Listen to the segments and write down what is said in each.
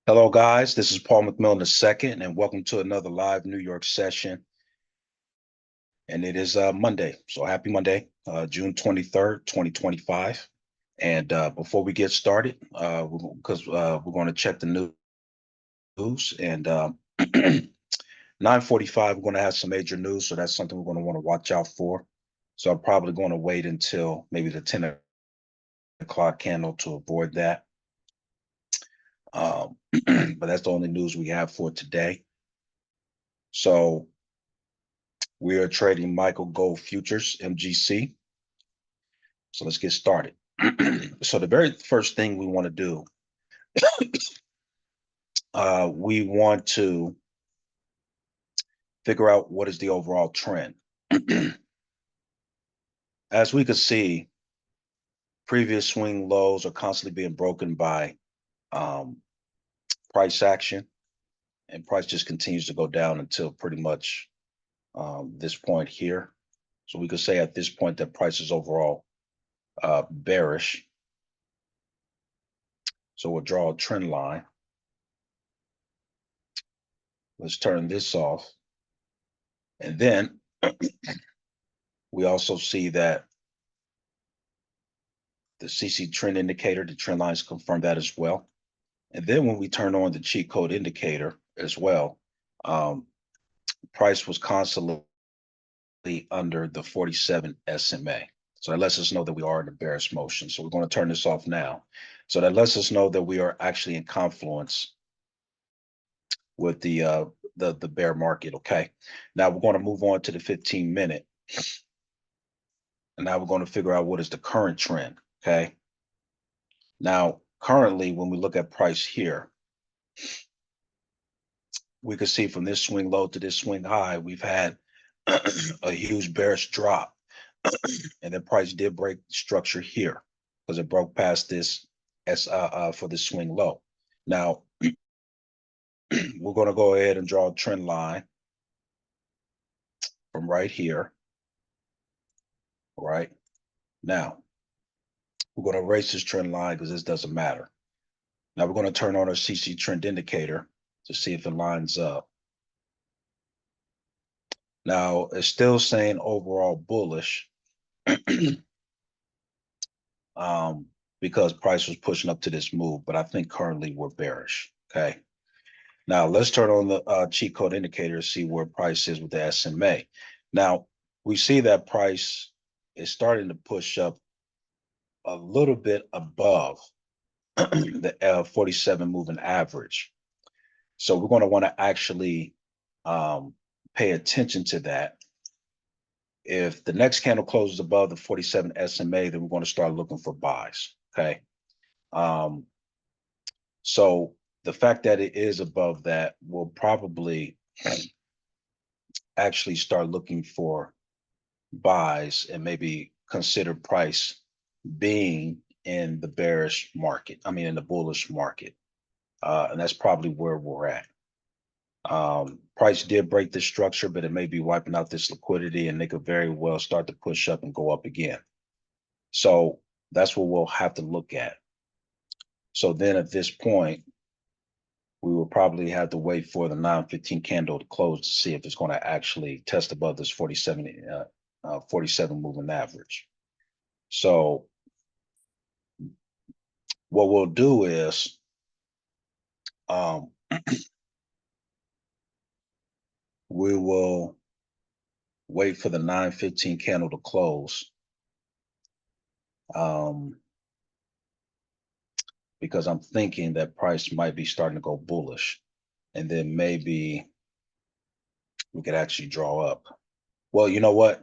Hello, guys. This is Paul McMillan II, and welcome to another live New York session. And it is Monday, so happy Monday, June 23rd, 2025. And before we get started, because we're going to check the news, and 9:45, we're going to have some major news, so that's something we're going to want to watch out for. So I'm probably going to wait until maybe the 10 o'clock candle to avoid that. But that's the only news we have for today. So we are trading Michael Gold Futures, MGC. So let's get started. So the very first thing we want to do, we want to figure out what is the overall trend. As we can see, previous swing lows are constantly being broken by price action, and price just continues to go down until pretty much this point here. So we could say at this point that price is overall bearish. So we'll draw a trend line. Let's turn this off. And then we also see that the CC trend indicator, the trend lines confirm that as well. And then when we turn on the cheat code indicator as well, price was constantly under the 47 SMA. So that lets us know that we are in a bearish motion. So we're going to turn this off now. So that lets us know that we are actually in confluence with the bear market. Okay. Now we're going to move on to the 15-minute. And now we're going to figure out what is the current trend. Okay. Now, currently, when we look at price here, we can see from this swing low to this swing high, we've had a huge bearish drop. And then price did break structure here because it broke past this for the swing low. Now, we're going to go ahead and draw a trend line from right here. Right now, we're going to erase this trend line because this doesn't matter. Now we're going to turn on our CC trend indicator to see if it lines up. Now it's still saying overall bullish because price was pushing up to this move, but I think currently we're bearish. Okay. Now let's turn on the cheat code indicator to see where price is with the SMA. Now we see that price is starting to push up a little bit above the 47 moving average. So we're going to want to actually pay attention to that. If the next candle closes above the 47 SMA, then we're going to start looking for buys. Okay. So the fact that it is above that will probably actually start looking for buys and maybe consider price being in the bearish market. I mean, in the bullish market. And that's probably where we're at. Price did break this structure, but it may be wiping out this liquidity and they could very well start to push up and go up again. So that's what we'll have to look at. So then at this point, we will probably have to wait for the 9:15 candle to close to see if it's going to actually test above this 47 moving average. So what we'll do is we will wait for the 9:15 candle to close because I'm thinking that price might be starting to go bullish, and then maybe we could actually draw up. Well, you know what?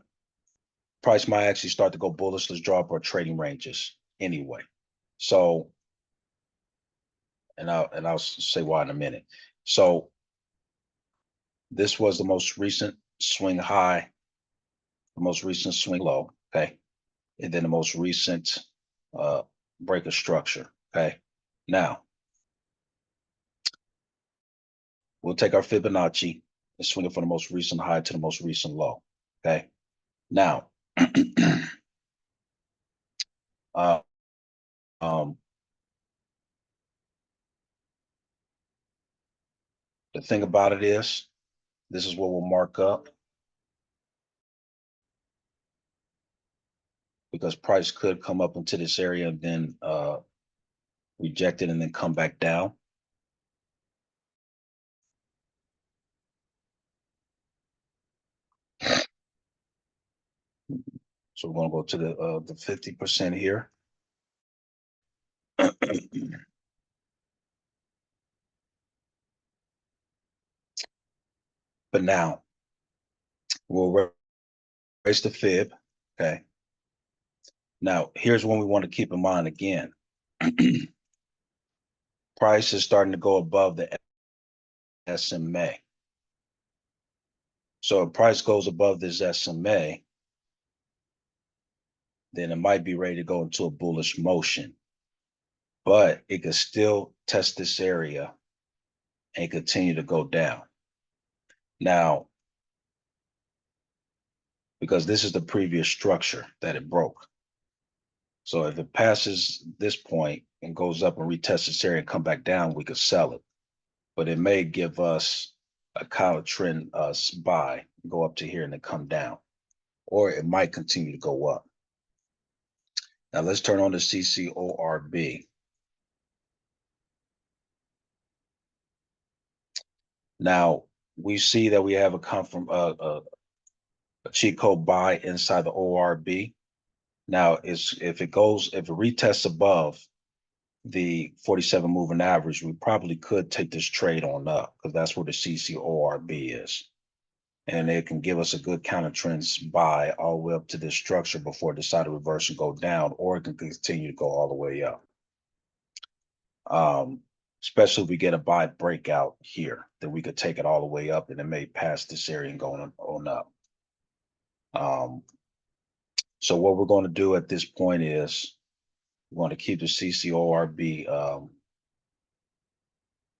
Price might actually start to go bullish. Let's draw up our trading ranges anyway. So, and I'll say why in a minute. So this was the most recent swing high, the most recent swing low, okay? And then the most recent break of structure, okay? Now, we'll take our Fibonacci and swing it from the most recent high to the most recent low, okay? Now, The thing about it is, this is what we'll mark up because price could come up into this area and then reject it and then come back down. So we're going to go to the 50% here. But now we'll raise the fib. Okay. Now here's one we want to keep in mind again. Price is starting to go above the SMA. So if price goes above this SMA, then it might be ready to go into a bullish motion. But it could still test this area and continue to go down. Now, because this is the previous structure that it broke. So if it passes this point and goes up and retests this area and come back down, we could sell it. But it may give us a counter trend buy, go up to here and then come down. Or it might continue to go up. Now let's turn on the CCORB. Now we see that we have a cheat code buy inside the ORB. Now if it retests above the 47 moving average, we probably could take this trade on up because that's where the CCORB is. And it can give us a good counter trends buy all the way up to this structure before it decide to reverse and go down, or it can continue to go all the way up. Especially if we get a buy breakout here, then we could take it all the way up and it may pass this area and go on up. So what we're going to do at this point is we want to keep the CCORB. We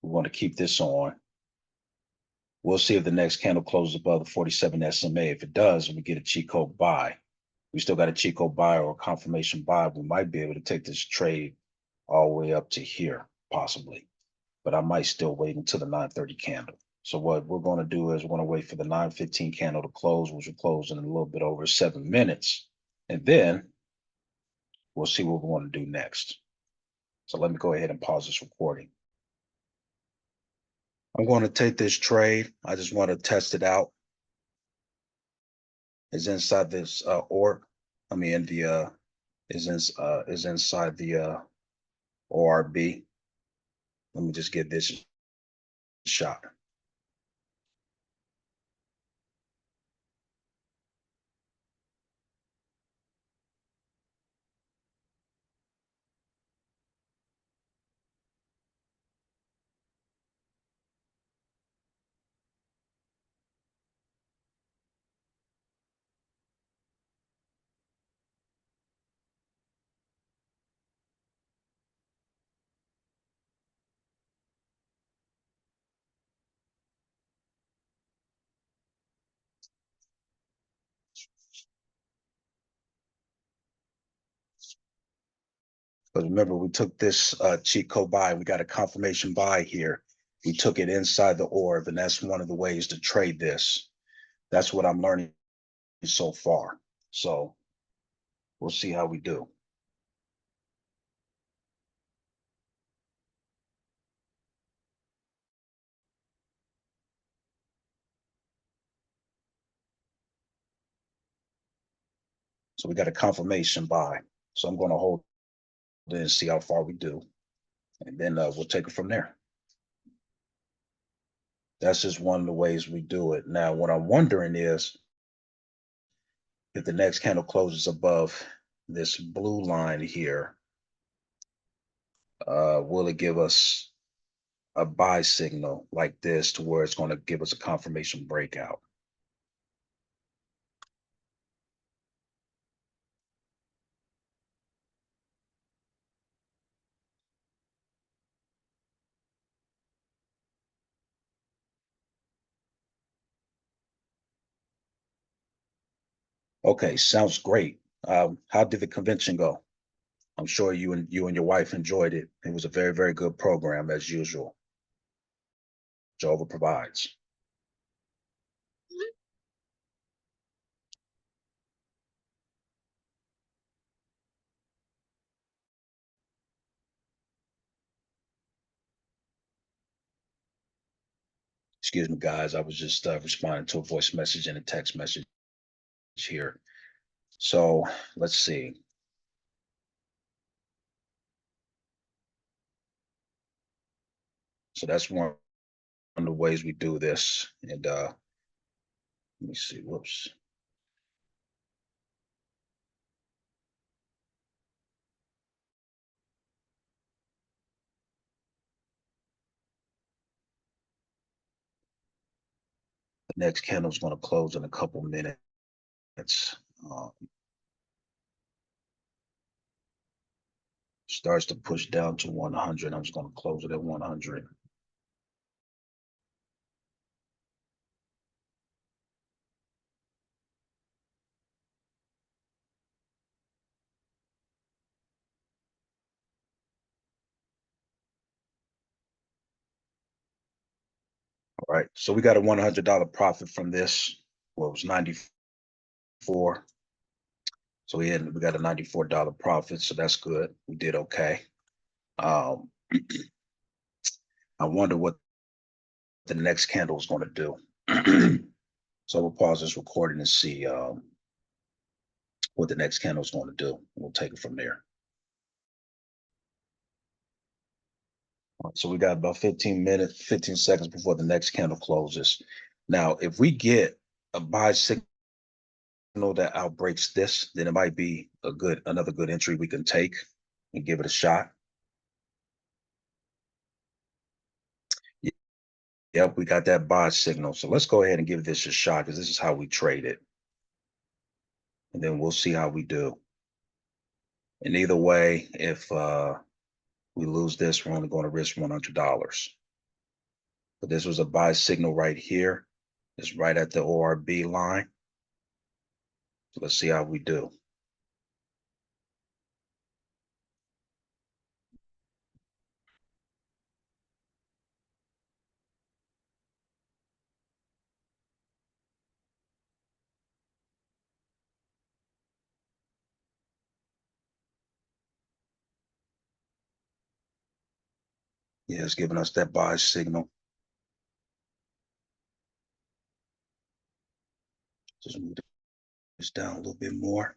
want to keep this on. We'll see if the next candle closes above the 47 SMA. If it does, we get a cheat code buy. We still got a cheat code buy or a confirmation buy. We might be able to take this trade all the way up to here, possibly. But I might still wait until the 9:30 candle. So what we're going to do is we're going to wait for the 9:15 candle to close, which will close in a little bit over 7 minutes. And then we'll see what we want to do next. So let me go ahead and pause this recording. I'm going to take this trade. I just want to test it out. It's inside this org. I mean, the is inside the ORB. Let me just give this a shot. But remember, we took this cheat code buy. We got a confirmation buy here. We took it inside the orb, and that's one of the ways to trade this. That's what I'm learning so far. So we'll see how we do. So we got a confirmation buy. So I'm going to hold it and see how far we do. And then we'll take it from there. That's just one of the ways we do it. Now, what I'm wondering is if the next candle closes above this blue line here, will it give us a buy signal like this to where it's going to give us a confirmation breakout? Okay, sounds great. How did the convention go? I'm sure you and your wife enjoyed it. It was a very, very good program as usual. Jehovah provides. Excuse me, guys. I was just responding to a voice message and a text message here. So let's see. So that's one of the ways we do this. And let me see. Whoops. The next candle is going to close in a couple minutes. Uh, Starts to push down to 100. I'm just going to close it at 100. All right. So we got a $100 profit from this. Well, it was 94. So we got a $94 profit. So that's good. We did okay. Um, I wonder what the next candle is going to do. So we'll pause this recording and see what the next candle is going to do. We'll take it from there. So we got about 15 minutes, 15 seconds before the next candle closes. Now, if we get a buy signal that outbreaks this, then it might be another good entry we can take and give it a shot. Yep, we got that buy signal. So let's go ahead and give this a shot because this is how we trade it. And then we'll see how we do. And either way, if we lose this, we're only going to risk $100. But this was a buy signal right here. It's right at the ORB line. So let's see how we do. Yeah, it's giving us that buy signal. Just move this down a little bit more.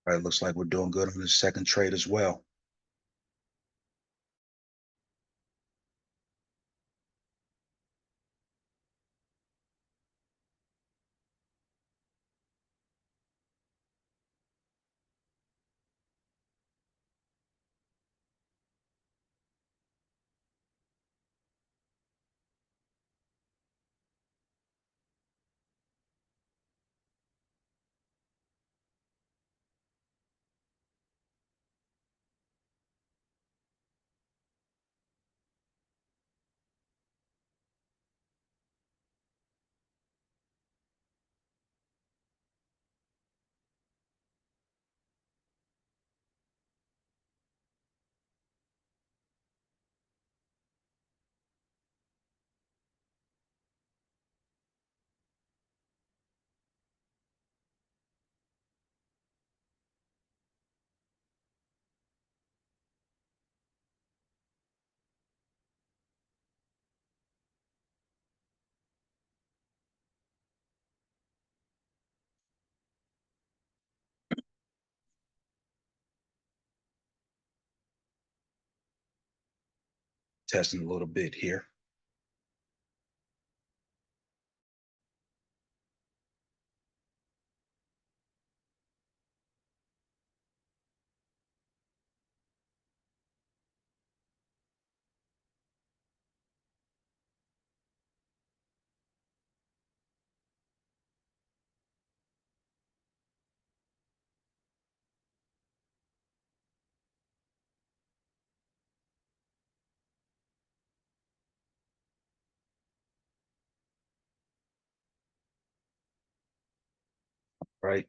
All right, looks like we're doing good on the second trade as well. Testing a little bit here. right?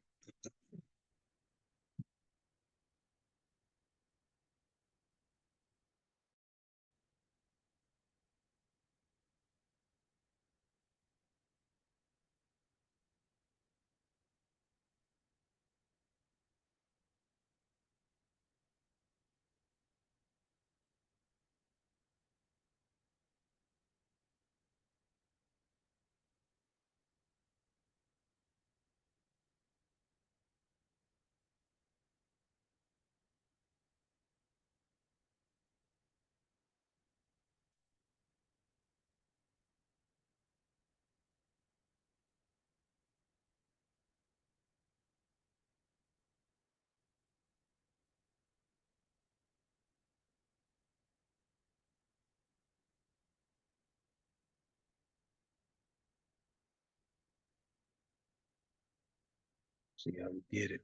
See how we get it.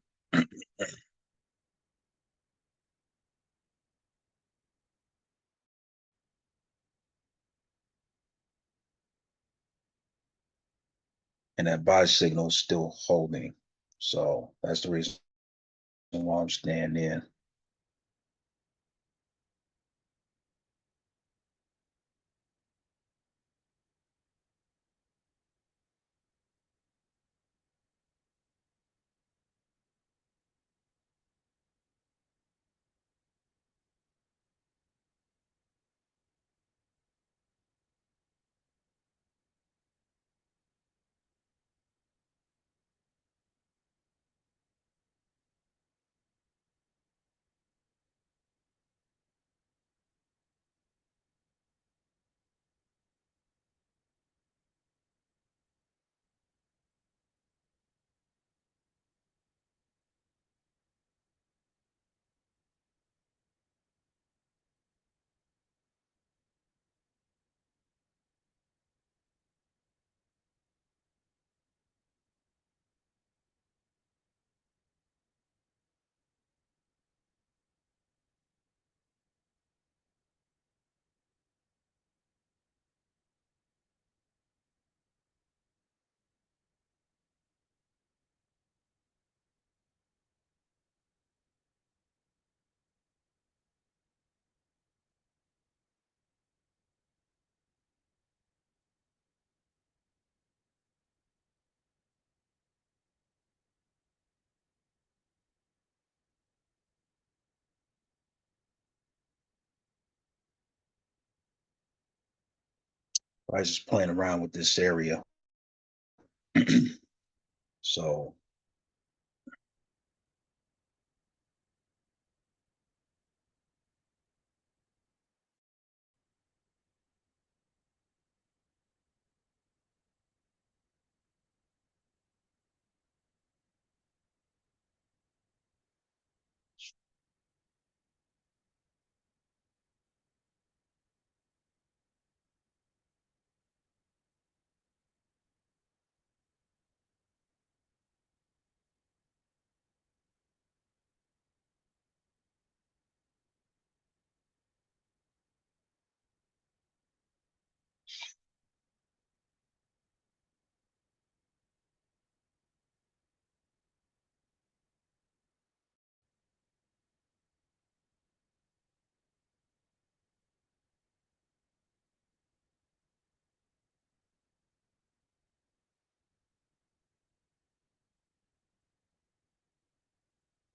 And that buy signal is still holding. So that's the reason why I'm staying in. I was just playing around with this area. So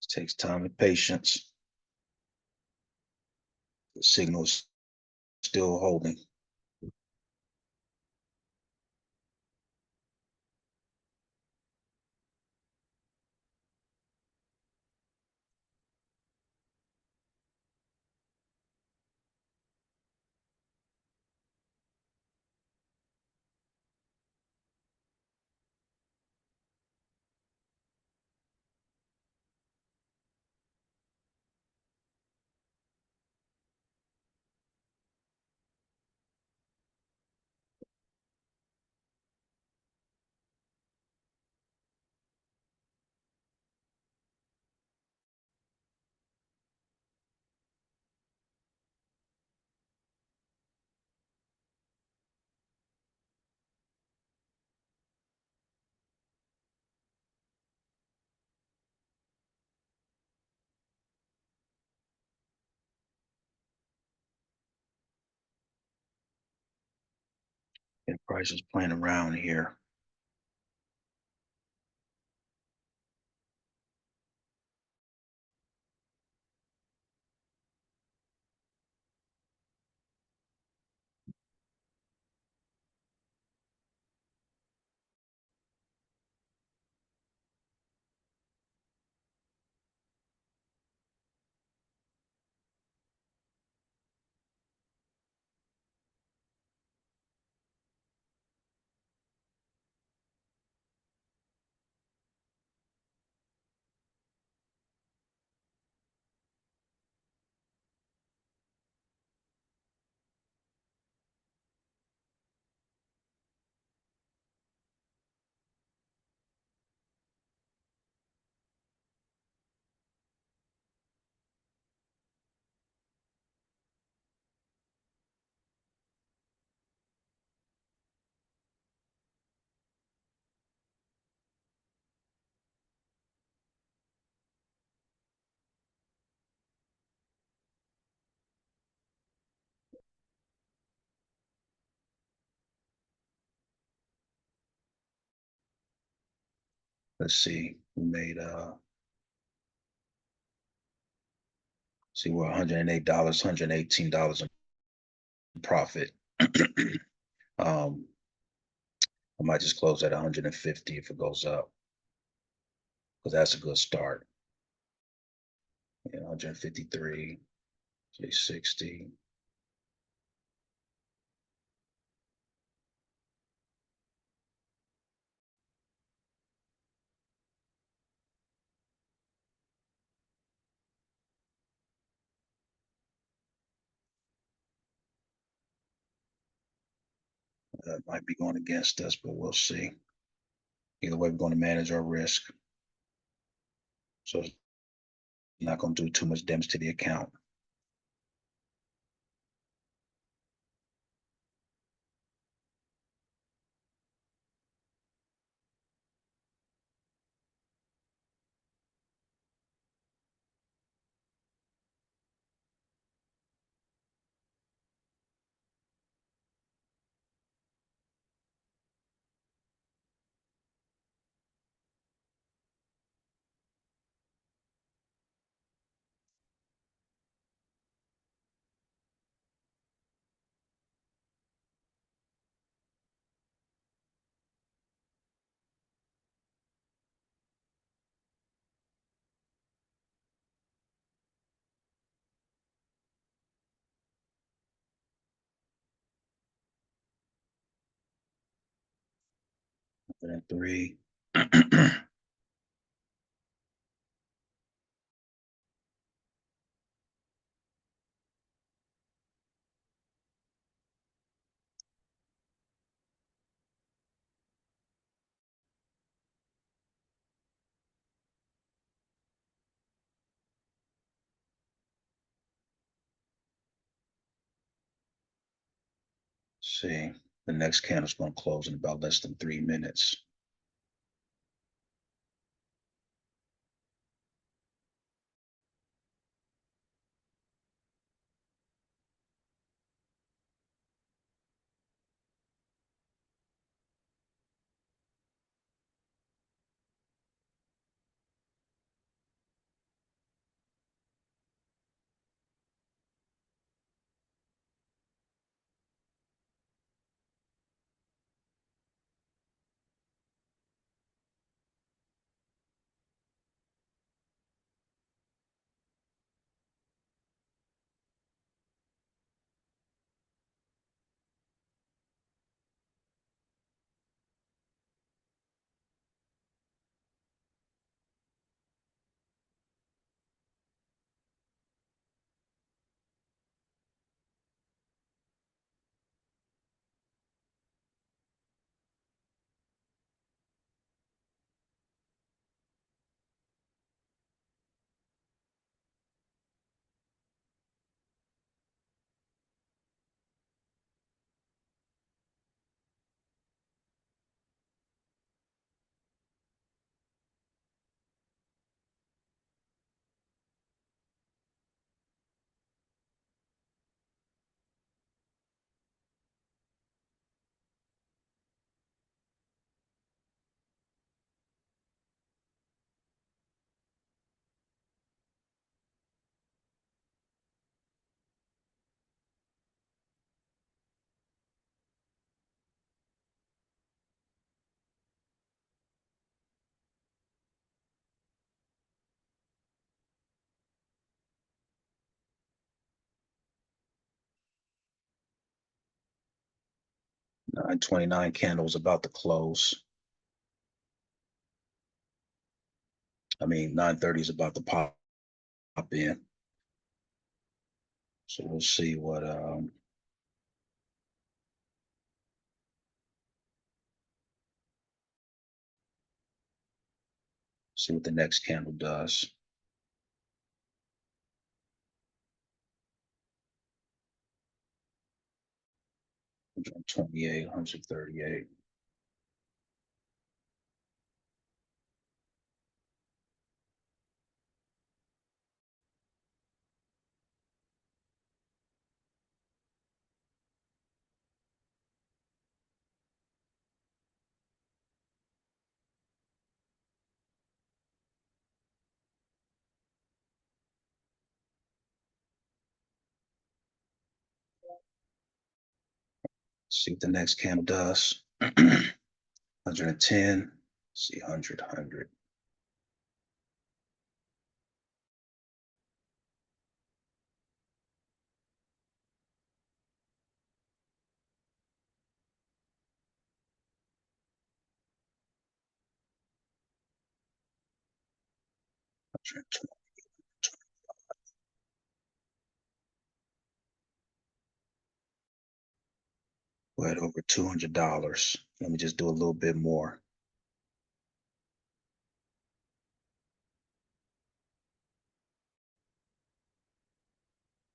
it takes time and patience. The signal's still holding. Yeah, price is playing around here. Let's see. We made see we're $108, $118 in profit. um, I might just close at 150 if it goes up, because that's a good start. 153, say 60. That might be going against us, but we'll see. Either way, we're going to manage our risk. So it's not going to do too much damage to the account. And three. See, the next candle's going to close in about less than 3 minutes. 9:29 candles about to close. 9:30 is about to pop in. So we'll see what the next candle does. 128, 138. See what the next candle does. 110. See 100, 100. We're at over $200. Let me just do a little bit more.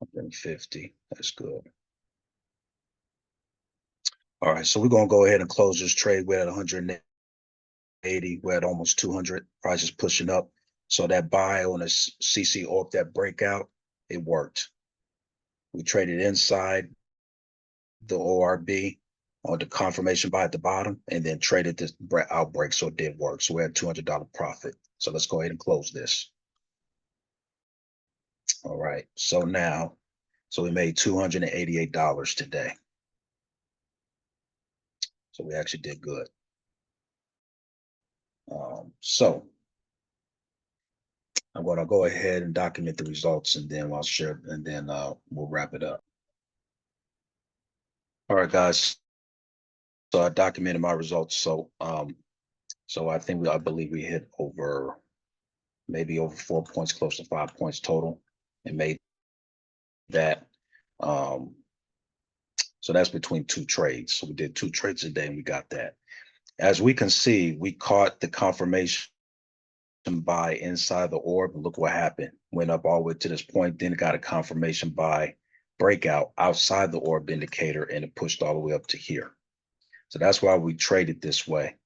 150. That's good. All right, so we're gonna go ahead and close this trade. We're at 180. We're at almost 200. Prices pushing up. So that buy on a CC off that breakout, it worked. We traded inside the ORB on the confirmation buy at the bottom, and then traded this outbreak, so it did work. So we're at $200 profit. So let's go ahead and close this. All right. So we made $288 today. So we actually did good. So I'm going to go ahead and document the results, and then I'll share, and then we'll wrap it up. All right, guys. So I documented my results. So I believe we hit maybe over 4 points, close to 5 points total, and made that. So that's between two trades. So we did 2 trades a day, and we got that. As we can see, we caught the confirmation buy inside the orb. Look what happened. Went up all the way to this point, then it got a confirmation buy breakout outside the orb indicator, and it pushed all the way up to here. So that's why we traded this way,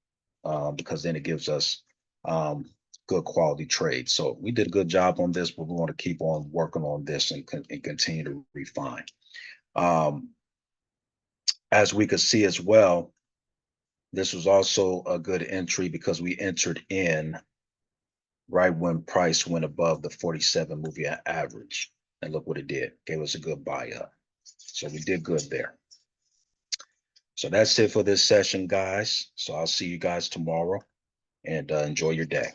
because then it gives us good quality trades. So we did a good job on this, but we want to keep on working on this and continue to refine. As we could see as well, this was also a good entry because we entered in right when price went above the 47 moving average. And look what it did. Gave us a good buy up. So we did good there. So that's it for this session, guys. So I'll see you guys tomorrow, and enjoy your day.